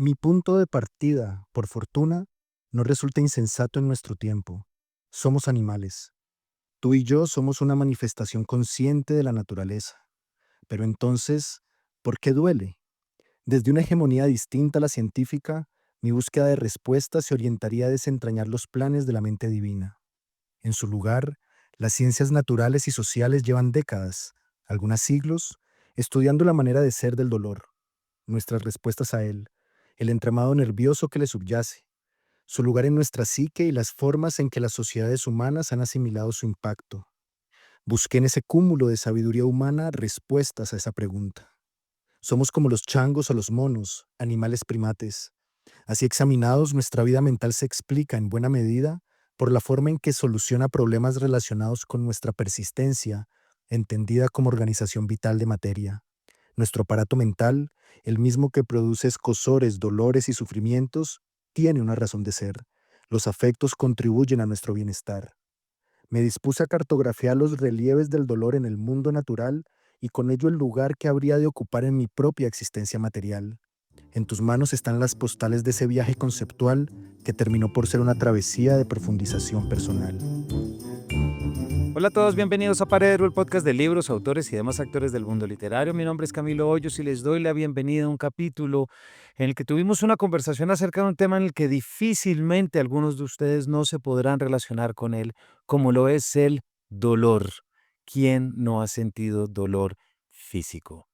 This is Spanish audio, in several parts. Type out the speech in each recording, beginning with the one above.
Mi punto de partida, por fortuna, no resulta insensato en nuestro tiempo. Somos animales. Tú y yo somos una manifestación consciente de la naturaleza. Pero entonces, ¿por qué duele? Desde una hegemonía distinta a la científica, mi búsqueda de respuestas se orientaría a desentrañar los planes de la mente divina. En su lugar, las ciencias naturales y sociales llevan décadas, algunos siglos, estudiando la manera de ser del dolor, nuestras respuestas a él, el entramado nervioso que le subyace, su lugar en nuestra psique y las formas en que las sociedades humanas han asimilado su impacto. Busqué en ese cúmulo de sabiduría humana respuestas a esa pregunta. Somos como los changos o los monos, animales primates. Así examinados, nuestra vida mental se explica en buena medida por la forma en que soluciona problemas relacionados con nuestra persistencia, entendida como organización vital de materia. Nuestro aparato mental, el mismo que produce escozores, dolores y sufrimientos, tiene una razón de ser. Los afectos contribuyen a nuestro bienestar. Me dispuse a cartografiar los relieves del dolor en el mundo natural y con ello el lugar que habría de ocupar en mi propia existencia material. En tus manos están las postales de ese viaje conceptual que terminó por ser una travesía de profundización personal. Hola a todos, bienvenidos a Paredro, el podcast de libros, autores y demás actores del mundo literario. Mi nombre es Camilo Hoyos y les doy la bienvenida a un capítulo en el que tuvimos una conversación acerca de un tema en el que difícilmente algunos de ustedes no se podrán relacionar con él, como lo es el dolor. ¿Quién no ha sentido dolor físico?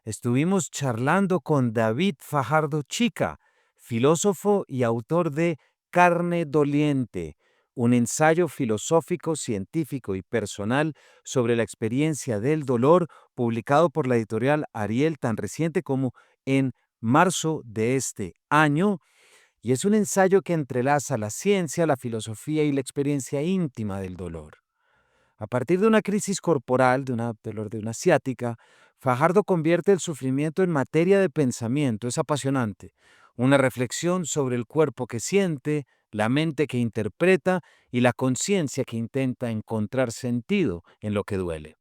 Estuvimos charlando con David Fajardo Chica, filósofo y autor de Carne Doliente, un ensayo filosófico, científico y personal sobre la experiencia del dolor, publicado por la editorial Ariel tan reciente como en marzo de este año, y es un ensayo que entrelaza la ciencia, la filosofía y la experiencia íntima del dolor. A partir de una crisis corporal, dolor de una ciática, Fajardo convierte el sufrimiento en materia de pensamiento. Es apasionante. Una reflexión sobre el cuerpo que siente, la mente que interpreta y la conciencia que intenta encontrar sentido en lo que duele.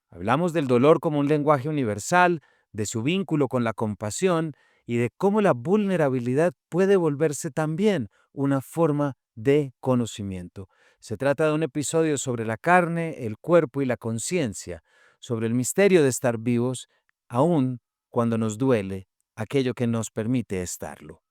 Hablamos del dolor como un lenguaje universal, de su vínculo con la compasión y de cómo la vulnerabilidad puede volverse también una forma de conocimiento. Se trata de un episodio sobre la carne, el cuerpo y la conciencia, sobre el misterio de estar vivos, aun cuando nos duele aquello que nos permite estarlo.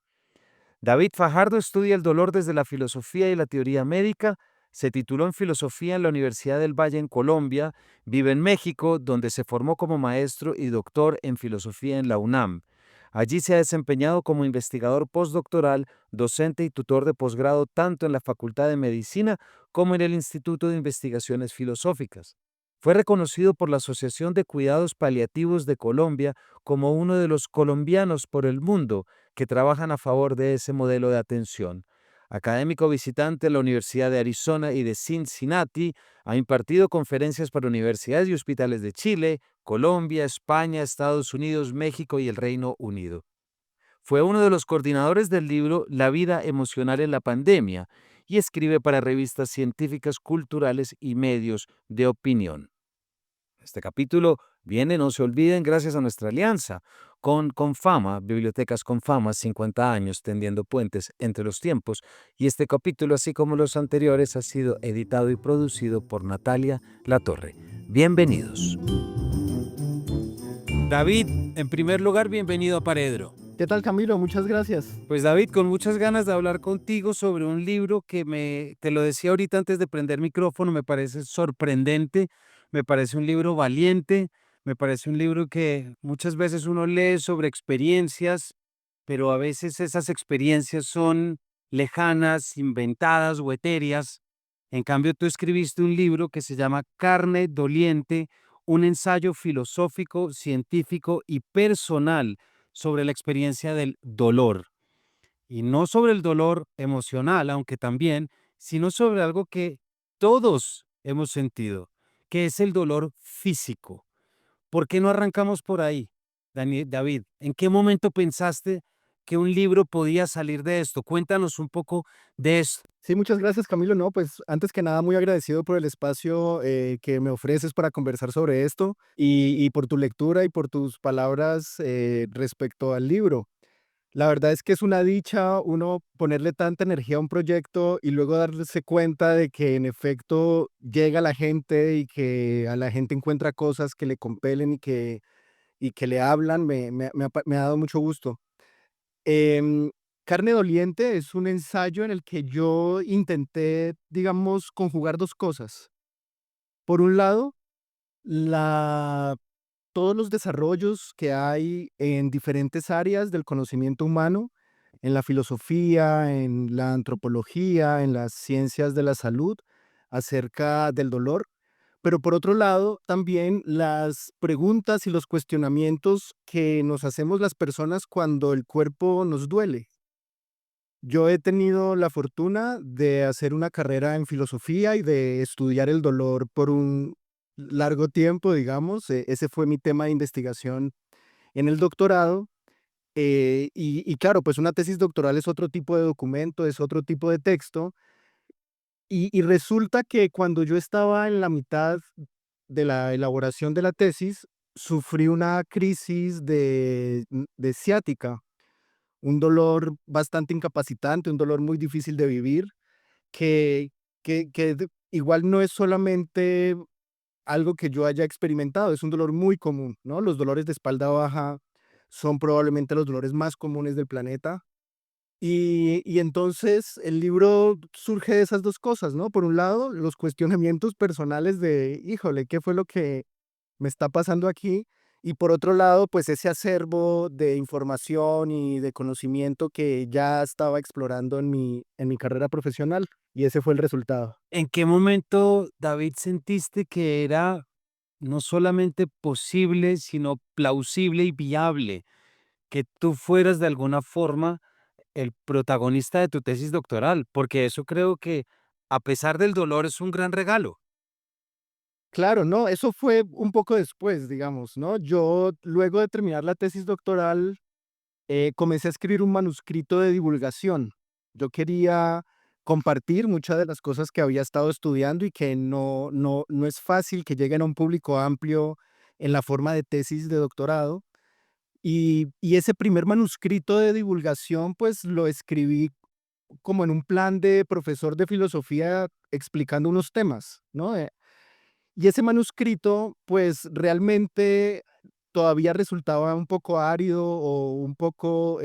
David Fajardo estudia el dolor desde la filosofía y la teoría médica. Se tituló en filosofía en la Universidad del Valle en Colombia. Vive en México, donde se formó como maestro y doctor en filosofía en la UNAM. Allí se ha desempeñado como investigador postdoctoral, docente y tutor de posgrado tanto en la Facultad de Medicina como en el Instituto de Investigaciones Filosóficas. Fue reconocido por la Asociación de Cuidados Paliativos de Colombia como uno de los colombianos por el mundo que trabajan a favor de ese modelo de atención. Académico visitante en la Universidad de Arizona y de Cincinnati, ha impartido conferencias para universidades y hospitales de Chile, Colombia, España, Estados Unidos, México y el Reino Unido. Fue uno de los coordinadores del libro La vida emocional en la pandemia y escribe para revistas científicas, culturales y medios de opinión. Este capítulo viene, no se olviden, gracias a nuestra alianza con Confama, Bibliotecas Confama, 50 años tendiendo puentes entre los tiempos. Y este capítulo, así como los anteriores, ha sido editado y producido por Natalia Latorre. Bienvenidos. David, en primer lugar, bienvenido a Paredro. ¿Qué tal, Camilo? Muchas gracias. Pues David, con muchas ganas de hablar contigo sobre un libro que te lo decía ahorita antes de prender micrófono, me parece sorprendente, me parece un libro valiente, me parece un libro que muchas veces uno lee sobre experiencias, pero a veces esas experiencias son lejanas, inventadas o etéreas. En cambio, tú escribiste un libro que se llama Carne Doliente, un ensayo filosófico, científico y personal sobre la experiencia del dolor. Y no sobre el dolor emocional, aunque también, sino sobre algo que todos hemos sentido, que es el dolor físico. ¿Por qué no arrancamos por ahí, David? ¿En qué momento pensaste que un libro podía salir de esto? Cuéntanos un poco de esto. Sí, muchas gracias, Camilo. No, pues antes que nada, muy agradecido por el espacio que me ofreces para conversar sobre esto y por tu lectura y por tus palabras respecto al libro. La verdad es que es una dicha uno ponerle tanta energía a un proyecto y luego darse cuenta de que en efecto llega la gente y que a la gente encuentra cosas que le compelen y que le hablan, me ha dado mucho gusto. Em, Carne Doliente es un ensayo en el que yo intenté, digamos, conjugar 2 cosas. Por un lado, la todos los desarrollos que hay en diferentes áreas del conocimiento humano, en la filosofía, en la antropología, en las ciencias de la salud, acerca del dolor, pero por otro lado, también las preguntas y los cuestionamientos que nos hacemos las personas cuando el cuerpo nos duele. Yo he tenido la fortuna de hacer una carrera en filosofía y de estudiar el dolor por un largo tiempo, digamos. Ese fue mi tema de investigación en el doctorado. Y claro, pues una tesis doctoral es otro tipo de documento, es otro tipo de texto. Y resulta que cuando yo estaba en la mitad de la elaboración de la tesis, sufrí una crisis de ciática, un dolor bastante incapacitante, un dolor muy difícil de vivir, que igual no es solamente algo que yo haya experimentado, es un dolor muy común, ¿no? Los dolores de espalda baja son probablemente los dolores más comunes del planeta. Y entonces el libro surge de esas 2 cosas, ¿no? Por un lado, los cuestionamientos personales de: "Híjole, ¿qué fue lo que me está pasando aquí?". Y por otro lado, pues ese acervo de información y de conocimiento que ya estaba explorando en mi carrera profesional, y ese fue el resultado. ¿En qué momento, David, sentiste que era no solamente posible, sino plausible y viable que tú fueras de alguna forma el protagonista de tu tesis doctoral? Porque eso creo que, a pesar del dolor, es un gran regalo. Claro, no, eso fue un poco después, digamos, ¿no? Yo, luego de terminar la tesis doctoral, comencé a escribir un manuscrito de divulgación. Yo quería compartir muchas de las cosas que había estado estudiando y que no es fácil que lleguen a un público amplio en la forma de tesis de doctorado. Y ese primer manuscrito de divulgación, pues lo escribí como en un plan de profesor de filosofía explicando unos temas, ¿no? Y ese manuscrito, pues realmente todavía resultaba un poco árido o un poco,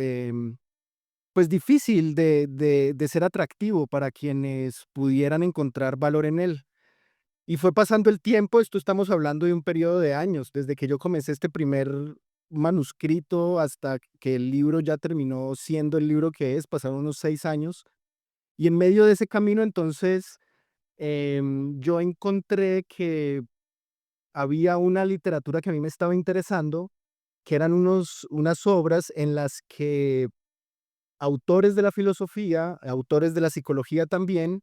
pues difícil de ser atractivo para quienes pudieran encontrar valor en él. Y fue pasando el tiempo, esto estamos hablando de un periodo de años, desde que yo comencé este primer manuscrito hasta que el libro ya terminó siendo el libro que es, pasaron unos 6 años. Y en medio de ese camino, entonces, yo encontré que había una literatura que a mí me estaba interesando, que eran unas obras en las que autores de la filosofía, autores de la psicología también,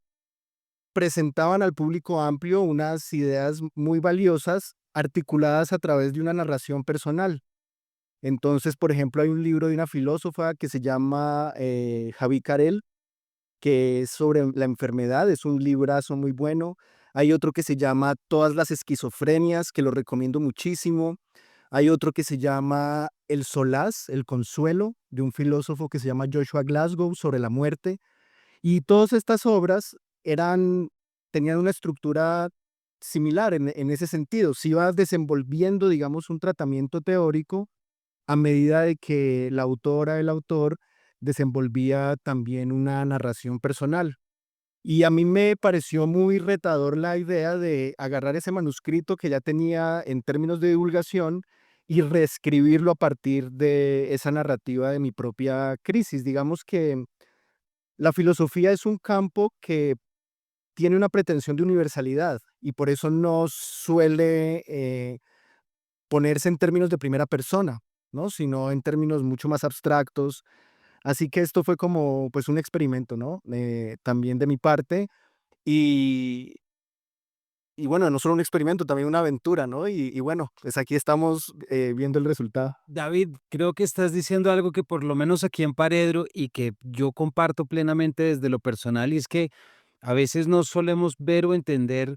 presentaban al público amplio unas ideas muy valiosas articuladas a través de una narración personal. Entonces, por ejemplo, hay un libro de una filósofa que se llama Javi Carel, que es sobre la enfermedad, es un librazo muy bueno. Hay otro que se llama Todas las esquizofrenias, que lo recomiendo muchísimo. Hay otro que se llama El Solaz, el consuelo, de un filósofo que se llama Joshua Glasgow, sobre la muerte. Y todas estas obras eran tenían una estructura similar en ese sentido. Se iba desenvolviendo, digamos, un tratamiento teórico a medida de que la autora, el autor, desenvolvía también una narración personal. Y a mí me pareció muy retador la idea de agarrar ese manuscrito que ya tenía en términos de divulgación y reescribirlo a partir de esa narrativa de mi propia crisis. Digamos que la filosofía es un campo que tiene una pretensión de universalidad y por eso no suele ponerse en términos de primera persona, ¿no? Sino en términos mucho más abstractos. Así que esto fue como pues un experimento, ¿no? También de mi parte. Y, y bueno, no solo un experimento, también una aventura, ¿no? Y bueno, pues aquí estamos viendo el resultado. David, creo que estás diciendo algo que por lo menos aquí en Paredro y que yo comparto plenamente desde lo personal, y es que a veces no solemos ver o entender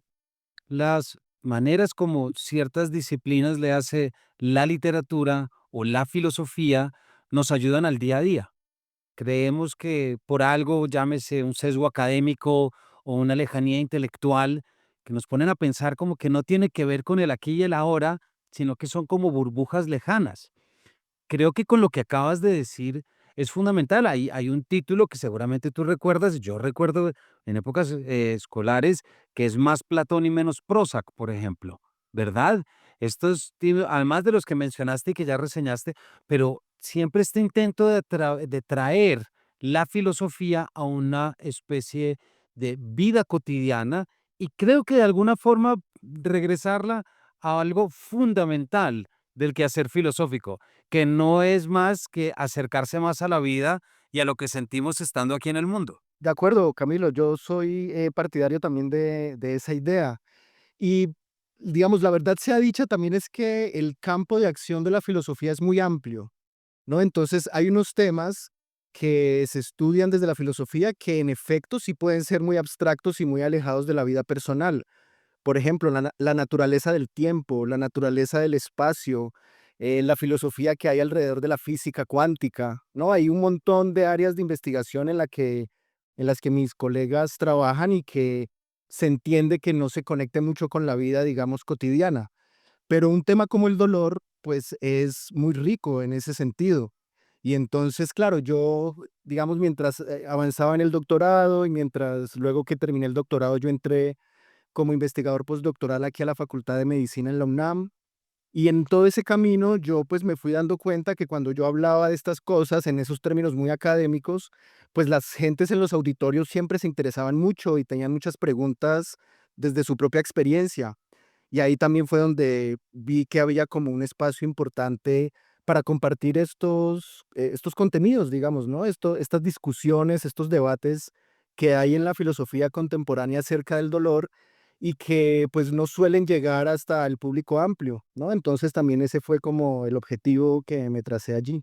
las maneras como ciertas disciplinas le hace la literatura o la filosofía nos ayudan al día a día. Creemos que por algo, llámese un sesgo académico o una lejanía intelectual, que nos ponen a pensar como que no tiene que ver con el aquí y el ahora, sino que son como burbujas lejanas. Creo que con lo que acabas de decir es fundamental. Hay un título que seguramente tú recuerdas, yo recuerdo en épocas escolares, que es Más Platón y menos Prozac, por ejemplo, ¿verdad? Estos, además de los que mencionaste y que ya reseñaste, pero siempre este intento de traer la filosofía a una especie de vida cotidiana y creo que de alguna forma regresarla a algo fundamental del quehacer filosófico, que no es más que acercarse más a la vida y a lo que sentimos estando aquí en el mundo. De acuerdo, Camilo, yo soy partidario también de esa idea. Y digamos, la verdad sea dicha, también es que el campo de acción de la filosofía es muy amplio, ¿no? Entonces, hay unos temas que se estudian desde la filosofía que en efecto sí pueden ser muy abstractos y muy alejados de la vida personal. Por ejemplo, la naturaleza del tiempo, la naturaleza del espacio, la filosofía que hay alrededor de la física cuántica, ¿no? Hay un montón de áreas de investigación en las que mis colegas trabajan y que se entiende que no se conecte mucho con la vida, digamos, cotidiana. Pero un tema como el dolor, pues es muy rico en ese sentido. Y entonces, claro, yo, digamos, mientras avanzaba en el doctorado y mientras luego que terminé el doctorado, yo entré como investigador postdoctoral aquí a la Facultad de Medicina en la UNAM. Y en todo ese camino yo pues me fui dando cuenta que cuando yo hablaba de estas cosas en esos términos muy académicos, pues las gentes en los auditorios siempre se interesaban mucho y tenían muchas preguntas desde su propia experiencia. Y ahí también fue donde vi que había como un espacio importante para compartir estos contenidos, digamos, ¿no? Estas discusiones, estos debates que hay en la filosofía contemporánea acerca del dolor y que pues no suelen llegar hasta el público amplio, ¿no? Entonces también ese fue como el objetivo que me tracé allí.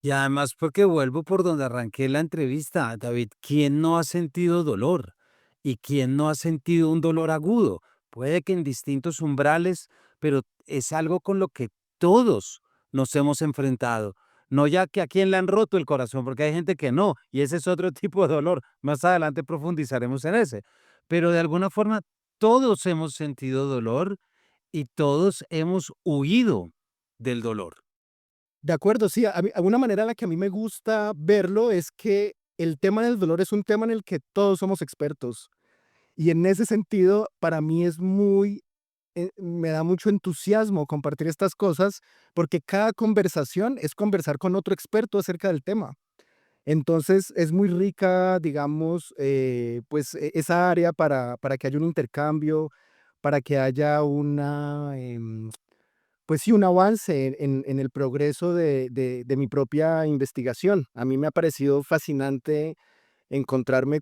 Y además, porque vuelvo por donde arranqué la entrevista, David, ¿quién no ha sentido dolor? ¿Y quién no ha sentido un dolor agudo? Puede que en distintos umbrales, pero es algo con lo que todos nos hemos enfrentado. No ya que a quién le han roto el corazón, porque hay gente que no, y ese es otro tipo de dolor. Más adelante profundizaremos en ese. Pero de alguna forma, todos hemos sentido dolor y todos hemos huido del dolor. De acuerdo, sí, una manera en la que a mí me gusta verlo es que el tema del dolor es un tema en el que todos somos expertos. Y en ese sentido, para mí es me da mucho entusiasmo compartir estas cosas, porque cada conversación es conversar con otro experto acerca del tema. Entonces, es muy rica, digamos, pues esa área para que haya un intercambio, para que haya pues sí, un avance en el progreso de mi propia investigación. A mí me ha parecido fascinante encontrarme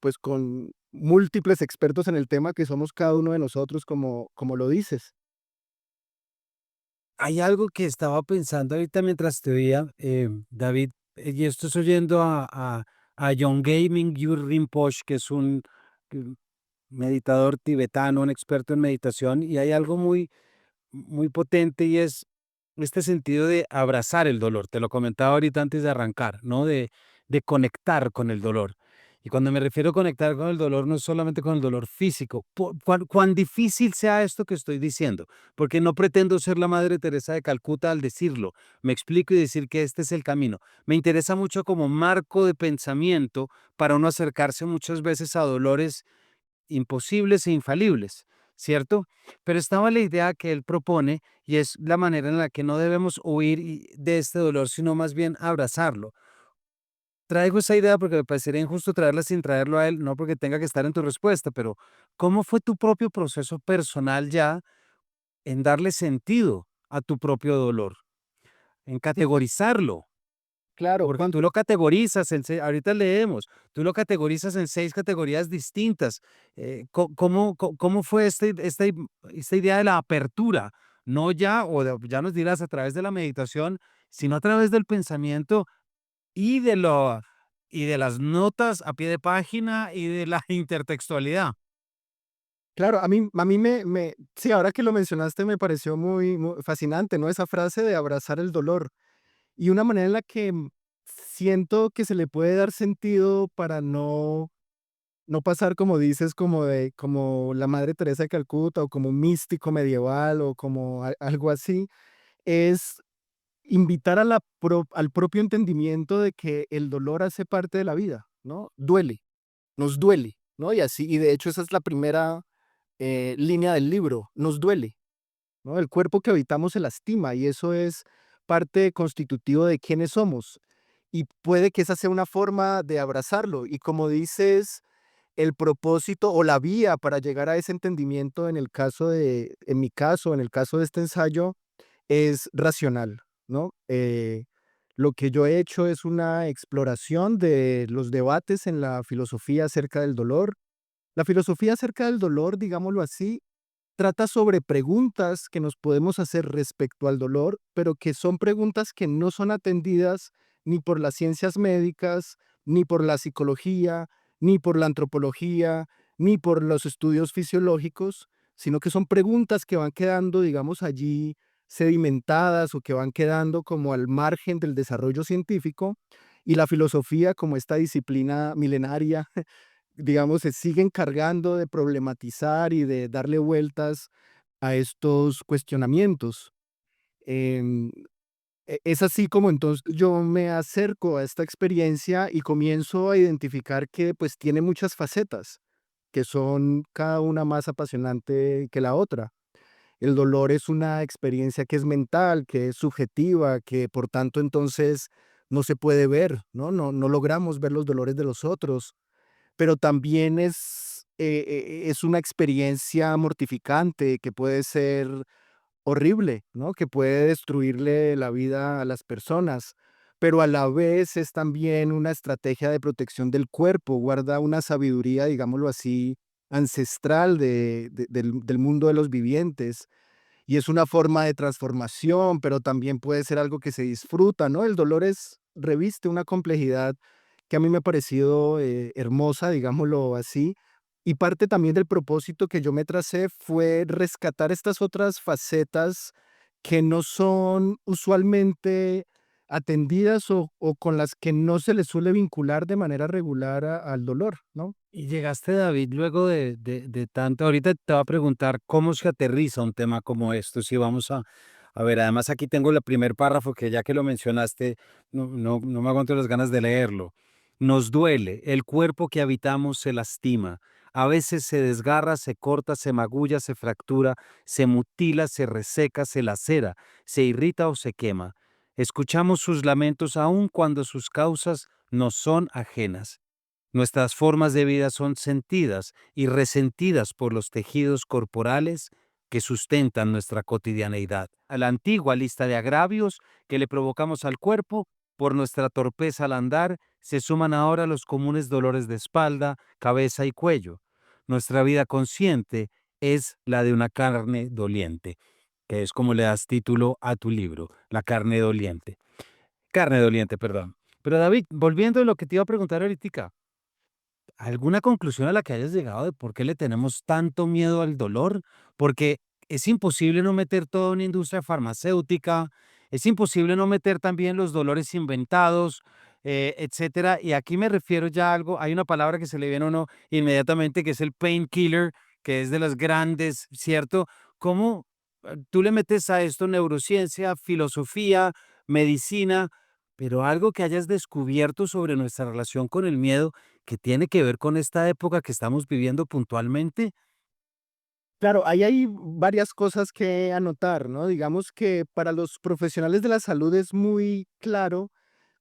pues, con múltiples expertos en el tema que somos cada uno de nosotros, como lo dices. Hay algo que estaba pensando ahorita mientras te oía, David, y esto es oyendo a John Gaming Gyur Rinpoche, que es un que- meditador tibetano, un experto en meditación, y hay algo muy potente y es este sentido de abrazar el dolor. Te lo comentaba ahorita antes de arrancar, ¿no? De conectar con el dolor. Y cuando me refiero a conectar con el dolor, no es solamente con el dolor físico. Cuán difícil sea esto que estoy diciendo, porque no pretendo ser la Madre Teresa de Calcuta al decirlo. Me explico y decir que este es el camino. Me interesa mucho como marco de pensamiento para uno acercarse muchas veces a dolores imposibles e infalibles, ¿cierto? Pero estaba la idea que él propone y es la manera en la que no debemos huir de este dolor, sino más bien abrazarlo. Traigo esa idea porque me parecería injusto traerla sin traerlo a él, no porque tenga que estar en tu respuesta, pero ¿cómo fue tu propio proceso personal ya en darle sentido a tu propio dolor, en categorizarlo? Claro, Porque tú lo categorizas ahorita leemos, tú lo categorizas en 6 categorías distintas. ¿Cómo fue esta idea de la apertura? No ya, ya nos dirás a través de la meditación, sino a través del pensamiento y y de las notas a pie de página y de la intertextualidad. claro, a mí sí, ahora que lo mencionaste me pareció muy fascinante, ¿no? Esa frase de abrazar el dolor. Y una manera en la que siento que se le puede dar sentido para no pasar, como dices, como la Madre Teresa de Calcuta, o como un místico medieval, o como algo así, es invitar al propio entendimiento de que el dolor hace parte de la vida, ¿no? Duele, nos duele, ¿no? Y así, y de hecho esa es la primera línea del libro, nos duele, ¿no? El cuerpo que habitamos se lastima y eso es parte constitutivo de quiénes somos. Y puede que esa sea una forma de abrazarlo. Y como dices, el propósito o la vía para llegar a ese entendimiento en mi caso, en el caso de este ensayo, es racional, ¿no? Lo que yo he hecho es una exploración de los debates en la filosofía acerca del dolor. La filosofía acerca del dolor, digámoslo así, trata sobre preguntas que nos podemos hacer respecto al dolor, pero que son preguntas que no son atendidas ni por las ciencias médicas, ni por la psicología, ni por la antropología, ni por los estudios fisiológicos, sino que son preguntas que van quedando, digamos, allí sedimentadas o que van quedando como al margen del desarrollo científico, y la filosofía, como esta disciplina milenaria, digamos, se sigue encargando de problematizar y de darle vueltas a estos cuestionamientos. Em, es así como entonces yo me acerco a esta experiencia y comienzo a identificar que pues tiene muchas facetas, que son cada una más apasionante que la otra. El dolor es una experiencia que es mental, que es subjetiva, que por tanto entonces no se puede ver, ¿no? No logramos ver los dolores de los otros, pero también es una experiencia mortificante que puede ser horrible, ¿no? Que puede destruirle la vida a las personas, pero a la vez es también una estrategia de protección del cuerpo, guarda una sabiduría, digámoslo así, ancestral del mundo de los vivientes. Y es una forma de transformación, pero también puede ser algo que se disfruta, ¿no? El dolor reviste una complejidad que a mí me ha parecido hermosa, digámoslo así. Y parte también del propósito que yo me tracé fue rescatar estas otras facetas que no son usualmente atendidas o con las que no se le suele vincular de manera regular al dolor, ¿no? Y llegaste, David, luego de tanto, ahorita te voy a preguntar cómo se aterriza un tema como esto, si vamos a ver, además aquí tengo el primer párrafo que ya que lo mencionaste, no me aguanto las ganas de leerlo. Nos duele, el cuerpo que habitamos se lastima, a veces se desgarra, se corta, se magulla, se fractura, se mutila, se reseca, se lacera, se irrita o se quema. Escuchamos sus lamentos aun cuando sus causas nos son ajenas. Nuestras formas de vida son sentidas y resentidas por los tejidos corporales que sustentan nuestra cotidianeidad. A la antigua lista de agravios que le provocamos al cuerpo por nuestra torpeza al andar, se suman ahora los comunes dolores de espalda, cabeza y cuello. Nuestra vida consciente es la de una carne doliente, que es como le das título a tu libro, La carne doliente. Carne doliente, perdón. Pero David, volviendo a lo que te iba a preguntar ahorita, ¿alguna conclusión a la que hayas llegado de por qué le tenemos tanto miedo al dolor? Porque es imposible no meter toda una industria farmacéutica, es imposible no meter también los dolores inventados, etcétera. Y aquí me refiero ya a algo, hay una palabra que se le viene a uno inmediatamente que es el painkiller, que es de las grandes, ¿cierto? ¿Cómo tú le metes a esto neurociencia, filosofía, medicina, pero algo que hayas descubierto sobre nuestra relación con el miedo que tiene que ver con esta época que estamos viviendo puntualmente? Claro, ahí hay varias cosas que anotar, ¿no? Digamos que para los profesionales de la salud es muy claro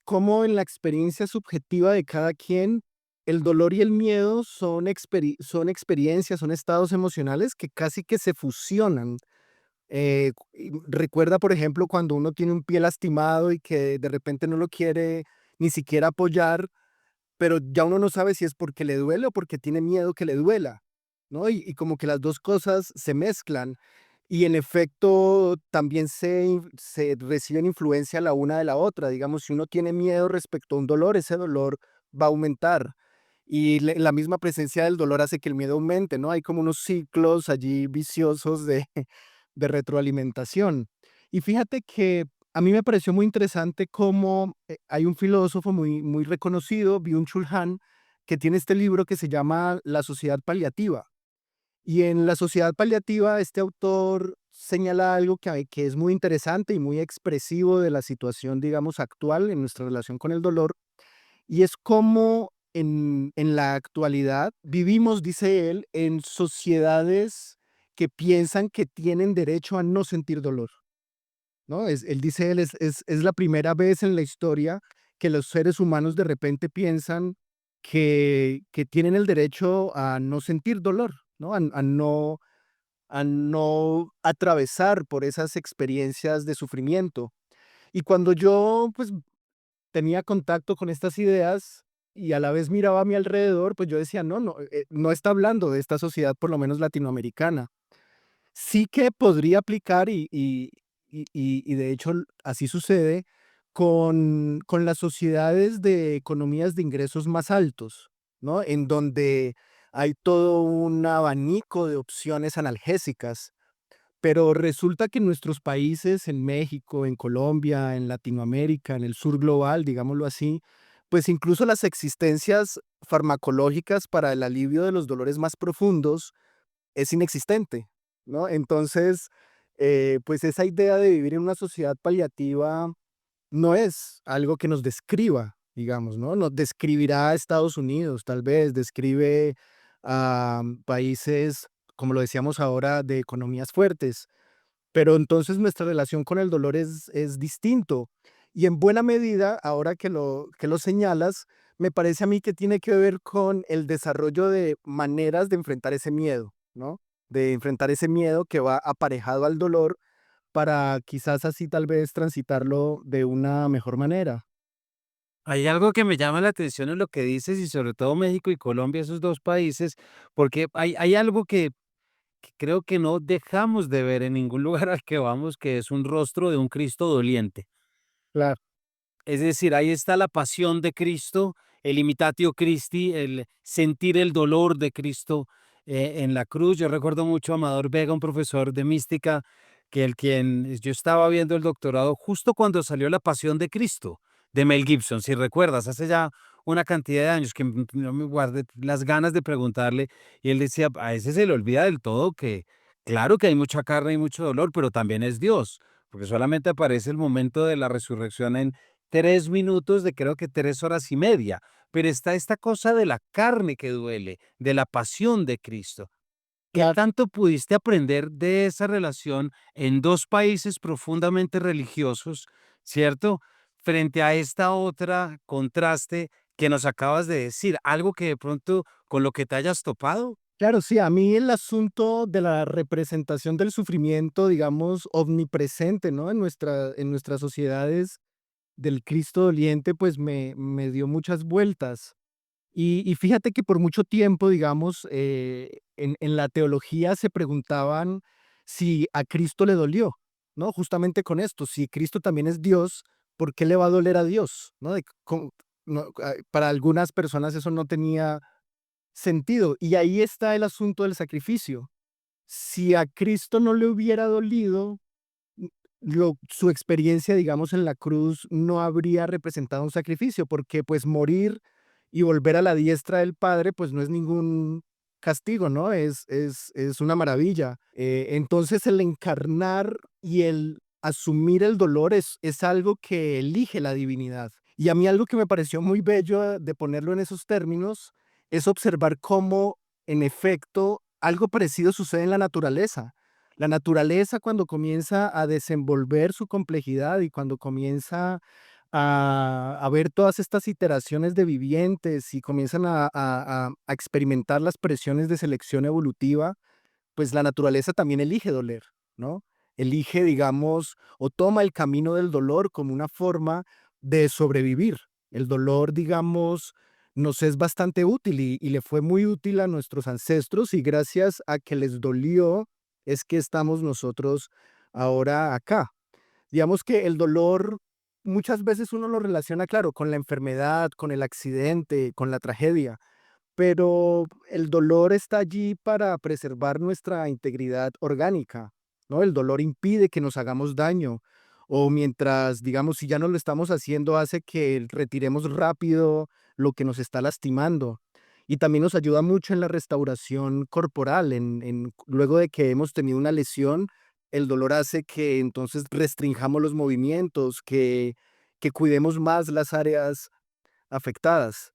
cómo en la experiencia subjetiva de cada quien, el dolor y el miedo son experiencias, son estados emocionales que casi que se fusionan. Y recuerda, por ejemplo, cuando uno tiene un pie lastimado y que de repente no lo quiere ni siquiera apoyar, pero ya uno no sabe si es porque le duele o porque tiene miedo que le duela, ¿no? Y como que las 2 cosas se mezclan, y en efecto también se reciben influencia la una de la otra. Digamos, si uno tiene miedo respecto a un dolor, ese dolor va a aumentar, y la misma presencia del dolor hace que el miedo aumente, ¿no? Hay como unos ciclos allí viciosos de de retroalimentación. Y fíjate que a mí me pareció muy interesante cómo hay un filósofo muy reconocido, Byung-Chul Han, que tiene este libro que se llama La sociedad paliativa. Y en La sociedad paliativa, este autor señala algo que es muy interesante y muy expresivo de la situación, digamos, actual en nuestra relación con el dolor, y es cómo en la actualidad vivimos, dice él, en sociedades que piensan que tienen derecho a no sentir dolor, ¿no? Él dice, es la primera vez en la historia que los seres humanos de repente piensan que tienen el derecho a no sentir dolor, ¿no? A no atravesar por esas experiencias de sufrimiento. Y cuando yo, pues, tenía contacto con estas ideas y a la vez miraba a mi alrededor, pues yo decía, no está hablando de esta sociedad, por lo menos latinoamericana. Sí que podría aplicar y de hecho así sucede con las sociedades de economías de ingresos más altos, ¿no? En donde hay todo un abanico de opciones analgésicas, pero resulta que en nuestros países, en México, en Colombia, en Latinoamérica, en el sur global, digámoslo así, pues incluso las existencias farmacológicas para el alivio de los dolores más profundos es inexistente, ¿no? Entonces, pues esa idea de vivir en una sociedad paliativa no es algo que nos describa, digamos, ¿no? Nos describirá a Estados Unidos, tal vez, describe a países, como lo decíamos ahora, de economías fuertes, pero entonces nuestra relación con el dolor es distinto. Y en buena medida, ahora que lo señalas, me parece a mí que tiene que ver con el desarrollo de maneras de enfrentar ese miedo, ¿no? De enfrentar ese miedo que va aparejado al dolor para quizás así tal vez transitarlo de una mejor manera. Hay algo que me llama la atención en lo que dices y sobre todo México y Colombia, esos 2 países, porque hay algo que creo que no dejamos de ver en ningún lugar al que vamos, que es un rostro de un Cristo doliente. Claro, Es decir, ahí está la pasión de Cristo, el imitatio Christi, el sentir el dolor de Cristo en la cruz. Yo recuerdo mucho a Amador Vega, un profesor de mística, que el quien yo estaba viendo el doctorado justo cuando salió La Pasión de Cristo de Mel Gibson, si recuerdas, hace ya una cantidad de años que no me guardé las ganas de preguntarle y él decía, a ese se le olvida del todo que claro que hay mucha carne y mucho dolor, pero también es Dios, porque solamente aparece el momento de la resurrección en 3 minutos de creo que 3 horas y media, pero está esta cosa de la carne que duele, de la pasión de Cristo. ¿Qué claro. tanto pudiste aprender de esa relación en 2 países profundamente religiosos, cierto? Frente a esta otra contraste que nos acabas de decir, algo que de pronto con lo que te hayas topado. Claro, sí, a mí el asunto de la representación del sufrimiento, digamos, omnipresente, ¿no? En nuestras sociedades del Cristo doliente, pues me dio muchas vueltas. Y fíjate que por mucho tiempo, digamos, en la teología se preguntaban si a Cristo le dolió, ¿no? Justamente con esto, si Cristo también es Dios, ¿por qué le va a doler a Dios? ¿No? Para algunas personas eso no tenía sentido. Y ahí está el asunto del sacrificio. Si a Cristo no le hubiera dolido, mm, su experiencia, digamos, en la cruz no habría representado un sacrificio, porque pues morir y volver a la diestra del Padre, pues no es ningún castigo, ¿no? Es una maravilla. Entonces el encarnar y el asumir el dolor es algo que elige la divinidad. Y a mí algo que me pareció muy bello de ponerlo en esos términos es observar cómo, en efecto, algo parecido sucede en la naturaleza. La naturaleza cuando comienza a desenvolver su complejidad y cuando comienza a ver todas estas iteraciones de vivientes y comienzan a experimentar las presiones de selección evolutiva, pues la naturaleza también elige doler, ¿no? Elige, digamos, o toma el camino del dolor como una forma de sobrevivir. El dolor, digamos, nos es bastante útil y le fue muy útil a nuestros ancestros y gracias a que les dolió es que estamos nosotros ahora acá. Digamos que el dolor muchas veces uno lo relaciona, claro, con la enfermedad, con el accidente, con la tragedia, pero el dolor está allí para preservar nuestra integridad orgánica, ¿no? El dolor impide que nos hagamos daño o mientras, digamos, si ya no lo estamos haciendo, hace que retiremos rápido lo que nos está lastimando. Y también nos ayuda mucho en la restauración corporal, luego de que hemos tenido una lesión, el dolor hace que entonces restringamos los movimientos, que cuidemos más las áreas afectadas.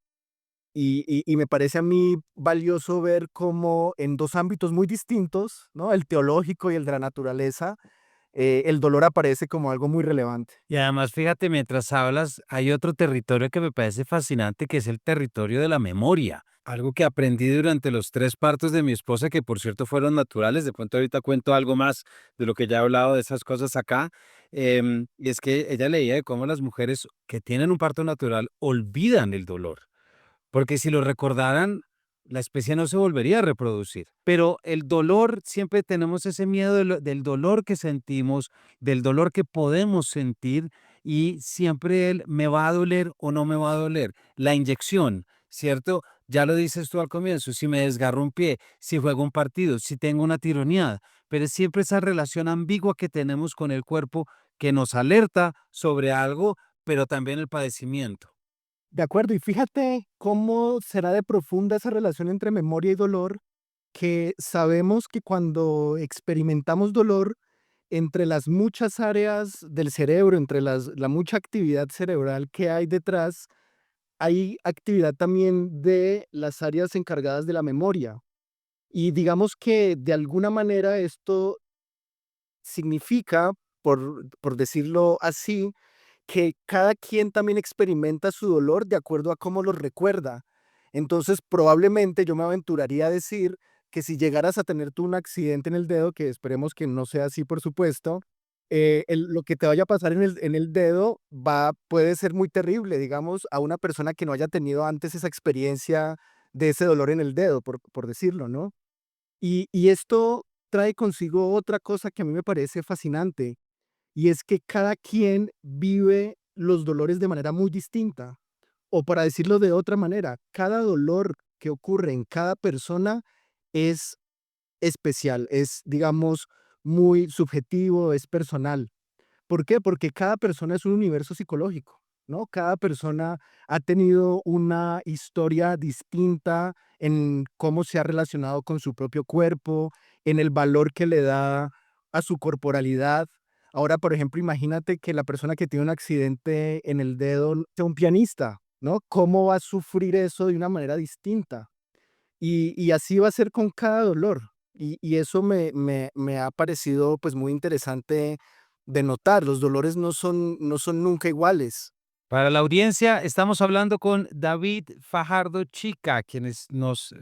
Y me parece a mí valioso ver cómo en 2 ámbitos muy distintos, ¿no? El teológico y el de la naturaleza, el dolor aparece como algo muy relevante. Y además, fíjate, mientras hablas, hay otro territorio que me parece fascinante, que es el territorio de la memoria. Algo que aprendí durante los 3 partos de mi esposa, que por cierto fueron naturales. De pronto ahorita cuento algo más de lo que ya he hablado de esas cosas acá. Y es que ella leía de cómo las mujeres que tienen un parto natural olvidan el dolor. Porque si lo recordaran, la especie no se volvería a reproducir. Pero el dolor, siempre tenemos ese miedo del dolor que sentimos, del dolor que podemos sentir, y siempre el me va a doler o no me va a doler. La inyección, ¿cierto? Ya lo dices tú al comienzo, si me desgarro un pie, si juego un partido, si tengo una tironeada, pero es siempre esa relación ambigua que tenemos con el cuerpo que nos alerta sobre algo, pero también el padecimiento. De acuerdo, y fíjate cómo será de profunda esa relación entre memoria y dolor, que sabemos que cuando experimentamos dolor, entre las muchas áreas del cerebro, entre la mucha actividad cerebral que hay detrás, hay actividad también de las áreas encargadas de la memoria. Y digamos que de alguna manera esto significa, por decirlo así, que cada quien también experimenta su dolor de acuerdo a cómo lo recuerda. Entonces, probablemente yo me aventuraría a decir que si llegaras a tener tú un accidente en el dedo, que esperemos que no sea así, por supuesto, lo que te vaya a pasar en el dedo puede ser muy terrible, digamos, a una persona que no haya tenido antes esa experiencia de ese dolor en el dedo, por decirlo, ¿no? Y esto trae consigo otra cosa que a mí me parece fascinante, y es que cada quien vive los dolores de manera muy distinta. O para decirlo de otra manera, cada dolor que ocurre en cada persona es especial, es, digamos, muy subjetivo, es personal. ¿Por qué? Porque cada persona es un universo psicológico, ¿no? Cada persona ha tenido una historia distinta en cómo se ha relacionado con su propio cuerpo, en el valor que le da a su corporalidad. Ahora, por ejemplo, imagínate que la persona que tiene un accidente en el dedo sea un pianista, ¿no? ¿Cómo va a sufrir eso de una manera distinta? Y así va a ser con cada dolor. Y eso me ha parecido, pues, muy interesante de notar. Los dolores no son nunca iguales. Para la audiencia, estamos hablando con David Fajardo Chica, quienes nos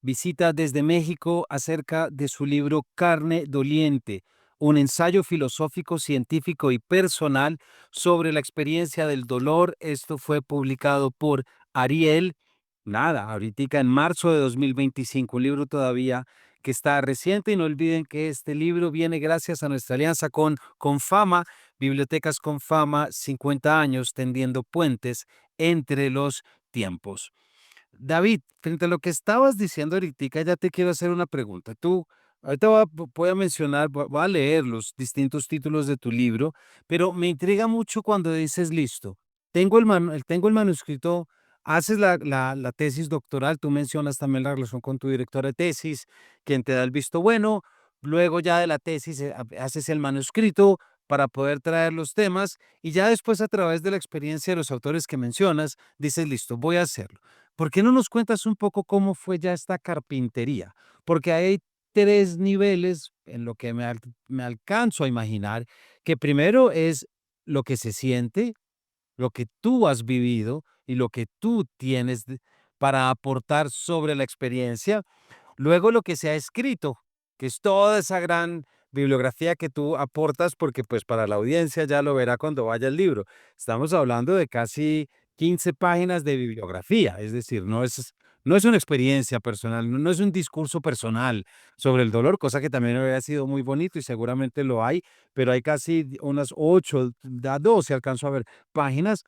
visita desde México acerca de su libro Carne Doliente, un ensayo filosófico, científico y personal sobre la experiencia del dolor. Esto fue publicado por Ariel, nada, ahorita en marzo de 2025, un libro todavía que está reciente, y no olviden que este libro viene gracias a nuestra alianza con Fama. Bibliotecas con Fama, 50 años tendiendo puentes entre los tiempos. David, frente a lo que estabas diciendo ahorita, ya te quiero hacer una pregunta. Tú, ahorita voy a mencionar, voy a leer los distintos títulos de tu libro, pero me intriga mucho cuando dices, listo, tengo el manuscrito, haces la tesis doctoral, tú mencionas también la relación con tu directora de tesis, quien te da el visto bueno, luego ya de la tesis haces el manuscrito para poder traer los temas, y ya después, a través de la experiencia de los autores que mencionas, dices, listo, voy a hacerlo. ¿Por qué no nos cuentas un poco cómo fue ya esta carpintería? Porque hay 3 niveles en lo que me alcanzo a imaginar, que primero es lo que se siente, lo que tú has vivido y lo que tú tienes para aportar sobre la experiencia. Luego lo que se ha escrito, que es toda esa gran bibliografía que tú aportas, porque pues para la audiencia ya lo verá cuando vaya el libro. Estamos hablando de casi 15 páginas de bibliografía, es decir, no es una experiencia personal, no es un discurso personal sobre el dolor, cosa que también habría sido muy bonito y seguramente lo hay, pero hay casi unas 8, a 12 alcanzo a ver páginas,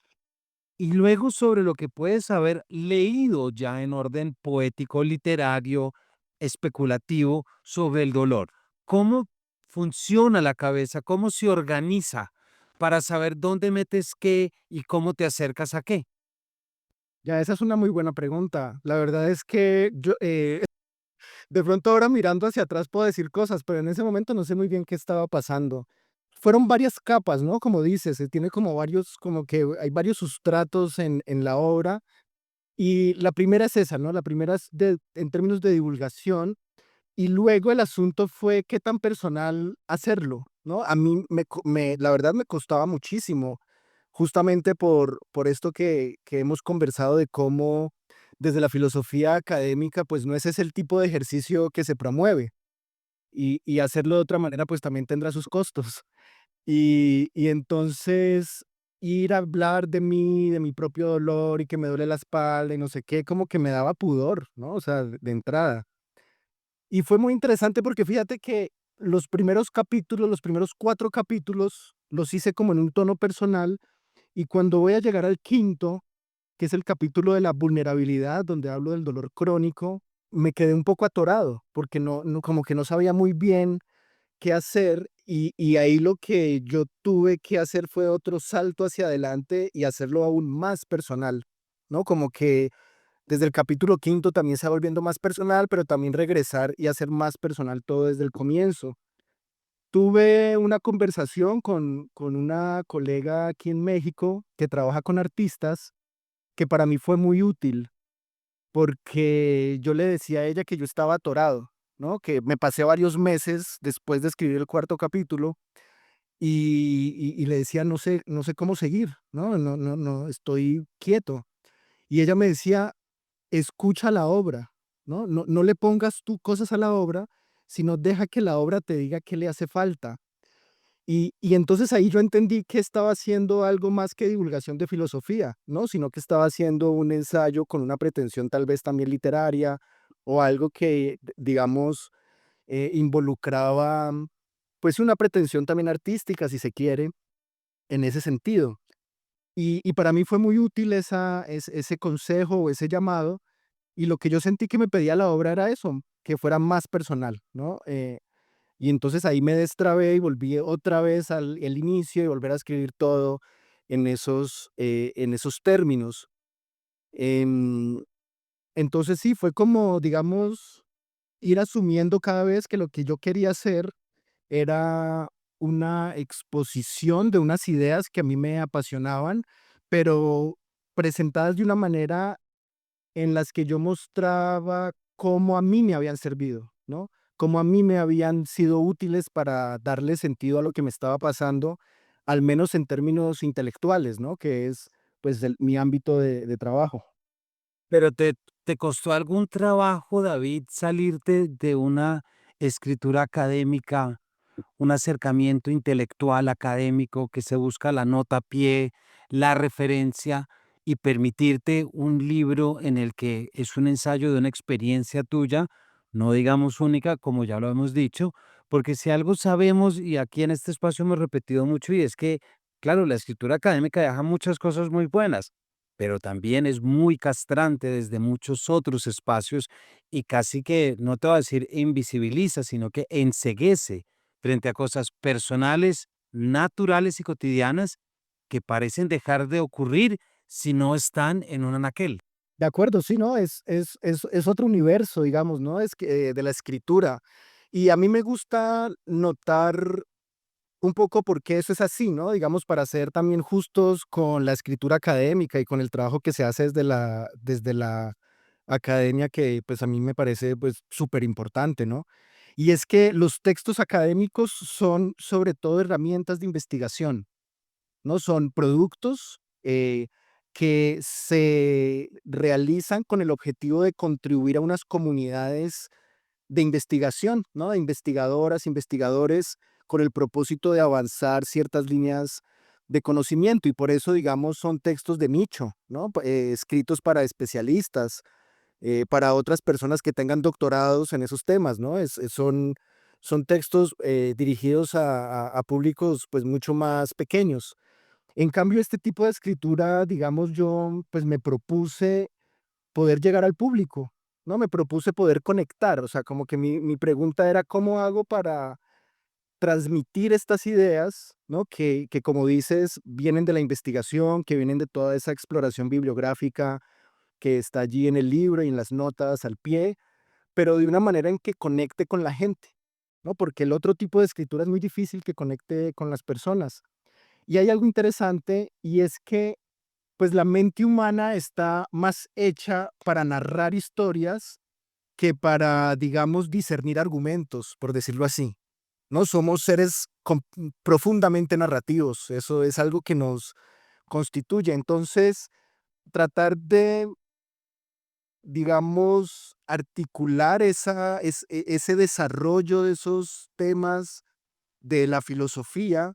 y luego sobre lo que puedes haber leído ya en orden poético, literario, especulativo sobre el dolor. ¿Cómo funciona la cabeza? ¿Cómo se organiza para saber dónde metes qué y cómo te acercas a qué? Ya, esa es una muy buena pregunta. La verdad es que yo, de pronto ahora mirando hacia atrás puedo decir cosas, pero en ese momento no sé muy bien qué estaba pasando. Fueron varias capas, ¿no? Como dices, se tiene como varios, como que hay varios sustratos en la obra. Y la primera es esa, ¿no? La primera es en términos de divulgación. Y luego el asunto fue qué tan personal hacerlo, ¿no? A mí la verdad me costaba muchísimo, justamente por esto que hemos conversado de cómo desde la filosofía académica, pues no ese es el tipo de ejercicio que se promueve. Y hacerlo de otra manera, pues también tendrá sus costos. Y entonces ir a hablar de mí, de mi propio dolor y que me duele la espalda y no sé qué, como que me daba pudor, ¿no? O sea, de entrada. Y fue muy interesante porque fíjate que los primeros capítulos, los primeros 4 capítulos, los hice como en un tono personal, y cuando voy a llegar al quinto, que es el capítulo de la vulnerabilidad, donde hablo del dolor crónico, me quedé un poco atorado, porque como que no sabía muy bien qué hacer, y ahí lo que yo tuve que hacer fue otro salto hacia adelante y hacerlo aún más personal, ¿no? Como que desde el capítulo quinto también se va volviendo más personal, pero también regresar y hacer más personal todo desde el comienzo. Tuve una conversación con una colega aquí en México que trabaja con artistas, que para mí fue muy útil, porque yo le decía a ella que yo estaba atorado, ¿no? Que me pasé varios meses después de escribir el cuarto capítulo y le decía, no sé cómo seguir, ¿no? No, estoy quieto. Y ella me decía, escucha la obra, ¿no? No le pongas tú cosas a la obra, sino deja que la obra te diga qué le hace falta. Y entonces ahí yo entendí que estaba haciendo algo más que divulgación de filosofía, ¿no? Sino que estaba haciendo un ensayo con una pretensión tal vez también literaria o algo que, digamos, involucraba, pues una pretensión también artística, si se quiere, en ese sentido. Y para mí fue muy útil ese consejo o ese llamado, y lo que yo sentí que me pedía la obra era eso, que fuera más personal, ¿no? Y entonces ahí me destrabé y volví otra vez al el inicio y volver a escribir todo en esos términos. Em, entonces sí, fue como, digamos, ir asumiendo cada vez que lo que yo quería hacer era una exposición de unas ideas que a mí me apasionaban, pero presentadas de una manera en las que yo mostraba cómo a mí me habían servido, ¿no? Cómo a mí me habían sido útiles para darle sentido a lo que me estaba pasando, al menos en términos intelectuales, ¿no? Que es, pues, mi ámbito de trabajo. Pero ¿te costó algún trabajo, David, salirte de una escritura académica, un acercamiento intelectual académico que se busca la nota a pie, la referencia y permitirte un libro en el que es un ensayo de una experiencia tuya, no digamos única, como ya lo hemos dicho, porque si algo sabemos, y aquí en este espacio hemos repetido mucho, y es que, claro, la escritura académica deja muchas cosas muy buenas, pero también es muy castrante desde muchos otros espacios y casi que, no te voy a decir invisibiliza, sino que enceguece frente a cosas personales, naturales y cotidianas que parecen dejar de ocurrir si no están en un anaquel. De acuerdo, sí, ¿no? Es otro universo, digamos, ¿no? Es que de la escritura. Y a mí me gusta notar un poco por qué eso es así, ¿no? Digamos, para ser también justos con la escritura académica y con el trabajo que se hace desde la academia, que pues a mí me parece pues súper importante, ¿no? Y es que los textos académicos son sobre todo herramientas de investigación, ¿no? Son productos que se realizan con el objetivo de contribuir a unas comunidades de investigación, ¿no? De investigadoras, investigadores, con el propósito de avanzar ciertas líneas de conocimiento, y por eso, digamos, son textos de nicho, ¿no? Escritos para especialistas, para otras personas que tengan doctorados en esos temas, ¿no? Son textos dirigidos a públicos pues mucho más pequeños. En cambio, este tipo de escritura, digamos, yo pues me propuse poder llegar al público, ¿no? Me propuse poder conectar, o sea, como que mi pregunta era, ¿cómo hago para transmitir estas ideas ¿no? Que como dices, vienen de la investigación, que vienen de toda esa exploración bibliográfica que está allí en el libro y en las notas al pie, pero de una manera en que conecte con la gente, ¿no? Porque el otro tipo de escritura es muy difícil que conecte con las personas. Y hay algo interesante y es que pues la mente humana está más hecha para narrar historias que para, digamos, discernir argumentos, por decirlo así. ¿No? Somos seres profundamente narrativos, eso es algo que nos constituye. Entonces, tratar de, digamos, articular ese desarrollo de esos temas de la filosofía,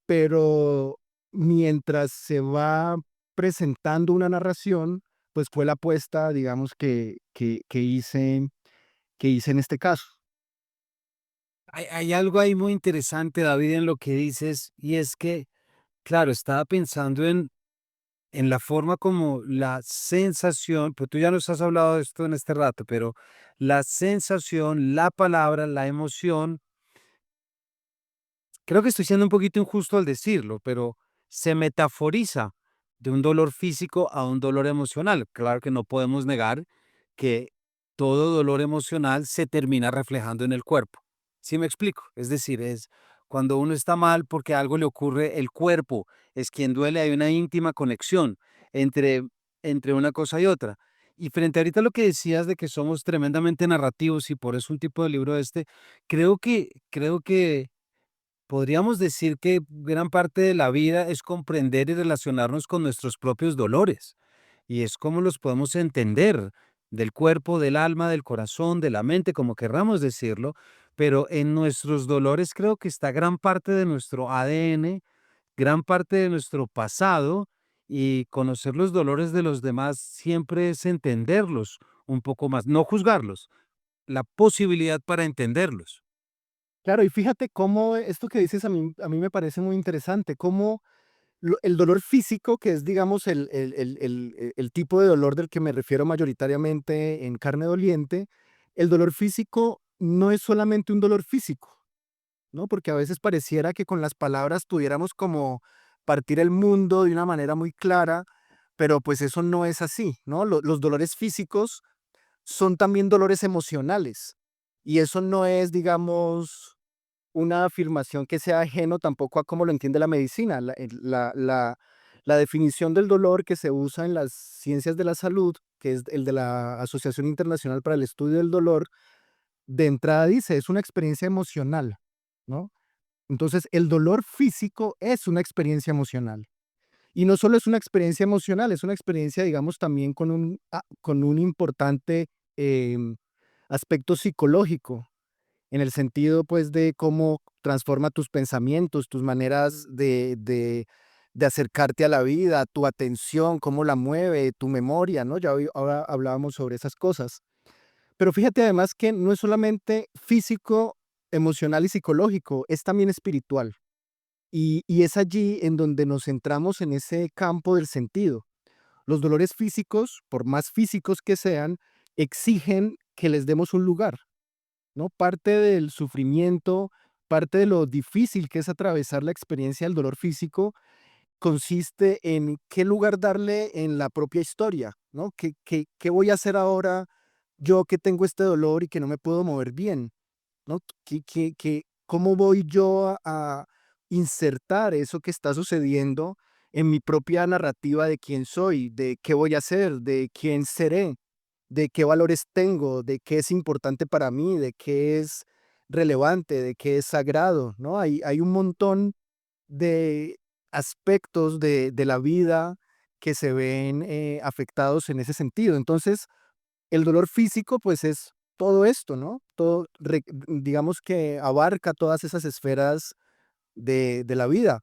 pero mientras se va presentando una narración, pues fue la apuesta, digamos, que hice en este caso. Hay algo ahí muy interesante, David, en lo que dices, y es que, claro, estaba pensando en la forma como la sensación, pues tú ya nos has hablado de esto en este rato, pero la sensación, la palabra, la emoción, creo que estoy siendo un poquito injusto al decirlo, pero se metaforiza de un dolor físico a un dolor emocional. Claro que no podemos negar que todo dolor emocional se termina reflejando en el cuerpo. ¿Sí me explico? Es decir, es cuando uno está mal porque algo le ocurre, el cuerpo es quien duele, hay una íntima conexión entre, entre una cosa y otra. Y frente ahorita a lo que decías de que somos tremendamente narrativos y por eso un tipo de libro este, creo que podríamos decir que gran parte de la vida es comprender y relacionarnos con nuestros propios dolores, y es cómo los podemos entender del cuerpo, del alma, del corazón, de la mente, como querramos decirlo, pero en nuestros dolores creo que está gran parte de nuestro ADN, gran parte de nuestro pasado, y conocer los dolores de los demás siempre es entenderlos un poco más, no juzgarlos, la posibilidad para entenderlos. Claro, y fíjate cómo esto que dices a mí me parece muy interesante, cómo el dolor físico, que es, digamos, el tipo de dolor del que me refiero mayoritariamente en carne doliente, el dolor físico no es solamente un dolor físico, ¿no? Porque a veces pareciera que con las palabras pudiéramos como partir el mundo de una manera muy clara, pero pues eso no es así, ¿no? Los dolores físicos son también dolores emocionales y eso no es, digamos, una afirmación que sea ajeno tampoco a cómo lo entiende la medicina. La definición del dolor que se usa en las ciencias de la salud, que es el de la Asociación Internacional para el Estudio del Dolor, de entrada dice, es una experiencia emocional, ¿no? Entonces, el dolor físico es una experiencia emocional. Y no solo es una experiencia emocional, es una experiencia, digamos, también con un importante em, aspecto psicológico en el sentido, pues, de cómo transforma tus pensamientos, tus maneras de acercarte a la vida, tu atención, cómo la mueve, tu memoria, ¿no? Ya hoy ahora hablábamos sobre esas cosas. Pero fíjate además que no es solamente físico, emocional y psicológico, es también espiritual. Y es allí en donde nos centramos en ese campo del sentido. Los dolores físicos, por más físicos que sean, exigen que les demos un lugar, ¿no? Parte del sufrimiento, parte de lo difícil que es atravesar la experiencia del dolor físico, consiste en qué lugar darle en la propia historia, ¿no? ¿Qué voy a hacer ahora yo que tengo este dolor y que no me puedo mover bien? ¿No? ¿Cómo voy yo a insertar eso que está sucediendo en mi propia narrativa de quién soy, de qué voy a hacer, de quién seré, de qué valores tengo, de qué es importante para mí, de qué es relevante, de qué es sagrado, ¿no? Hay un montón de aspectos de la vida que se ven afectados en ese sentido. Entonces, el dolor físico, pues, es todo esto, ¿no? Todo, digamos que abarca todas esas esferas de la vida.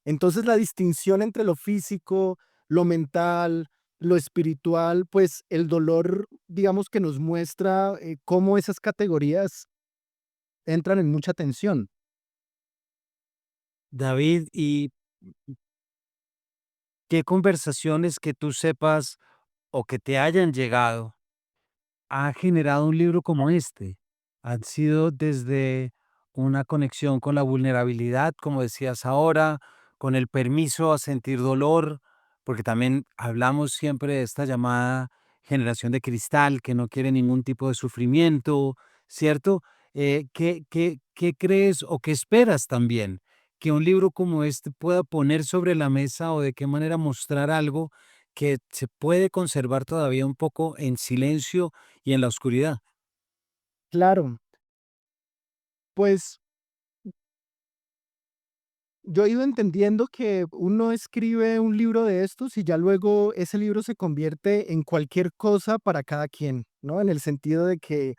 Entonces, la distinción entre lo físico, lo mental, lo espiritual, pues, el dolor, digamos que nos muestra, cómo esas categorías entran en mucha tensión. David, ¿y qué conversaciones que tú sepas o que te hayan llegado ha generado un libro como este? ¿Han sido desde una conexión con la vulnerabilidad, como decías ahora, con el permiso a sentir dolor, porque también hablamos siempre de esta llamada generación de cristal que no quiere ningún tipo de sufrimiento, ¿cierto? ¿Qué crees o qué esperas también que un libro como este pueda poner sobre la mesa o de qué manera mostrar algo que se puede conservar todavía un poco en silencio y en la oscuridad? Claro, pues yo he ido entendiendo que uno escribe un libro de estos y ya luego ese libro se convierte en cualquier cosa para cada quien, ¿no? En el sentido de que,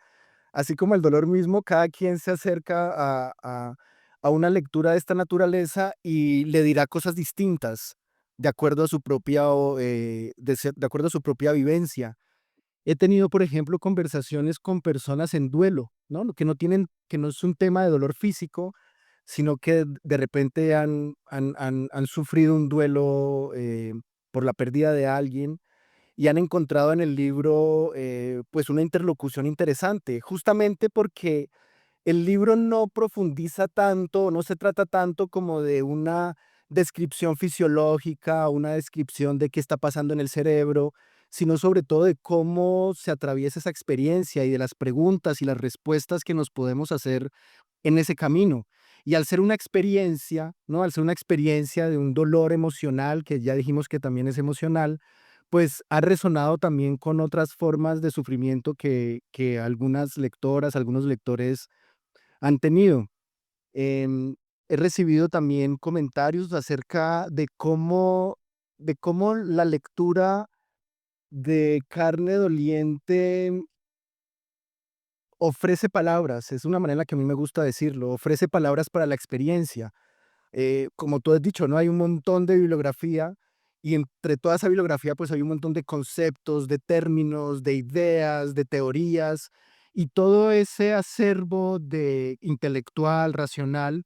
así como el dolor mismo, cada quien se acerca a una lectura de esta naturaleza y le dirá cosas distintas de acuerdo a su propia, de acuerdo a su propia vivencia. He tenido, por ejemplo, conversaciones con personas en duelo, ¿no? Que no es un tema de dolor físico, sino que de repente han sufrido un duelo por la pérdida de alguien y han encontrado en el libro pues una interlocución interesante, justamente porque el libro no profundiza tanto, no se trata tanto como de una descripción fisiológica, una descripción de qué está pasando en el cerebro, sino sobre todo de cómo se atraviesa esa experiencia y de las preguntas y las respuestas que nos podemos hacer en ese camino. Y al ser una experiencia, ¿no? Al ser una experiencia de un dolor emocional, que ya dijimos que también es emocional, pues ha resonado también con otras formas de sufrimiento que algunas lectoras, algunos lectores han tenido. Em, He recibido también comentarios acerca de cómo la lectura de Carne Doliente ofrece palabras, es una manera en la que a mí me gusta decirlo, ofrece palabras para la experiencia. Como tú has dicho, ¿no? Hay un montón de bibliografía y entre toda esa bibliografía pues hay un montón de conceptos, de términos, de ideas, de teorías y todo ese acervo de intelectual, racional,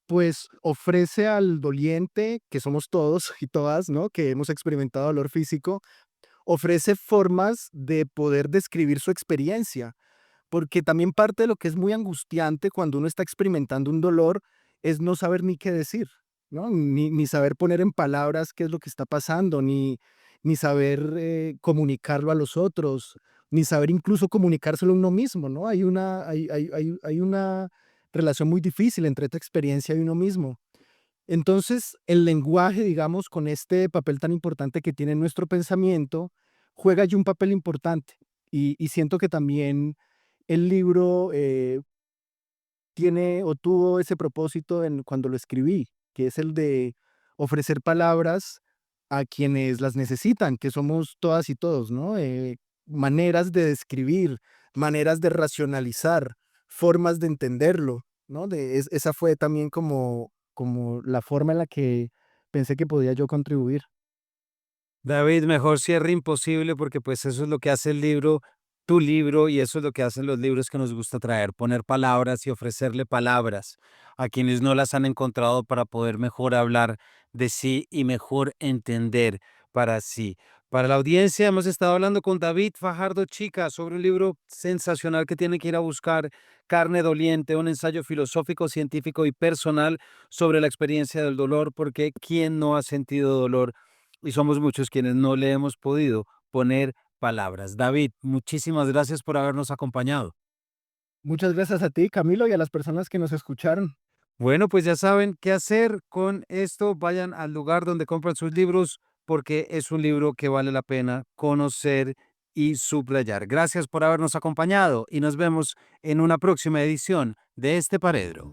pues ofrece al doliente, que somos todos y todas, ¿no? Que hemos experimentado dolor físico, ofrece formas de poder describir su experiencia, porque también parte de lo que es muy angustiante cuando uno está experimentando un dolor es no saber ni qué decir, ¿no? Ni saber poner en palabras qué es lo que está pasando, ni saber comunicarlo a los otros, ni saber incluso comunicárselo a uno mismo, ¿no? Hay una relación muy difícil entre esta experiencia y uno mismo. Entonces, el lenguaje, digamos, con este papel tan importante que tiene en nuestro pensamiento, juega allí un papel importante. Y siento que también el libro tiene o tuvo ese propósito cuando lo escribí, que es el de ofrecer palabras a quienes las necesitan, que somos todas y todos, ¿no? Maneras de describir, maneras de racionalizar, formas de entenderlo, ¿no? Esa fue también como la forma en la que pensé que podía yo contribuir. David, mejor cierre imposible porque pues eso es lo que hace el libro, tu libro, y eso es lo que hacen los libros que nos gusta traer, poner palabras y ofrecerle palabras a quienes no las han encontrado para poder mejor hablar de sí y mejor entender para sí. Para la audiencia hemos estado hablando con David Fajardo Chica sobre un libro sensacional que tienen que ir a buscar, Carne Doliente, un ensayo filosófico, científico y personal sobre la experiencia del dolor, porque ¿quién no ha sentido dolor? Y somos muchos quienes no le hemos podido poner palabras. David, muchísimas gracias por habernos acompañado. Muchas gracias a ti, Camilo, y a las personas que nos escucharon. Bueno, pues ya saben qué hacer con esto. Vayan al lugar donde compran sus libros porque es un libro que vale la pena conocer y subrayar. Gracias por habernos acompañado y nos vemos en una próxima edición de este Paredro.